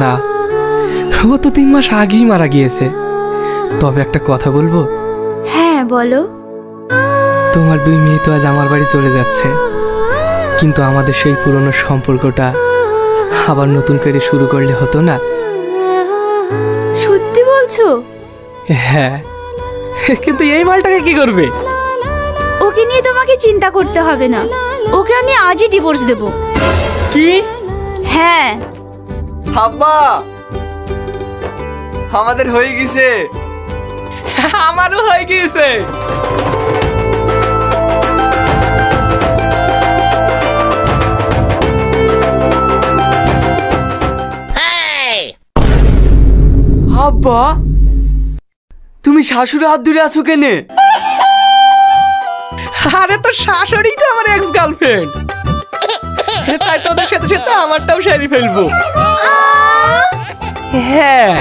না, ও তো 3 মাস আগেই মারা গিয়েছে। তবে একটা কথা বলবো? হ্যাঁ বলো। তোমার 2 মেয়ে তো আজ আমার বাড়ি চলে যাচ্ছে, কিন্তু আমাদের সেই পুরনো সম্পর্কটা আবার নতুন করে শুরু করলে হতো না? সত্যি বলছো? হ্যাঁ, কিন্তু এই মালটাকে কি করবে? ওকে নিয়ে তোমাকে চিন্তা করতে হবে না, ওকে আমি আজই ডিভোর্স দেব। কি? হ্যাঁ। আব্বা, আমাদের হয়ে গেছে। আমারও হয়ে গিয়েছে। আব্বা, তুমি শাশুড়ি হাত ধরে আছো কেনে? আরে তোর শাশুড়ি তো আমার এক্স গার্লফ্রেন্ড, তাই তোদের সাথে সাথে আমারটাও সারি ফেলবো। হ্যাঁ।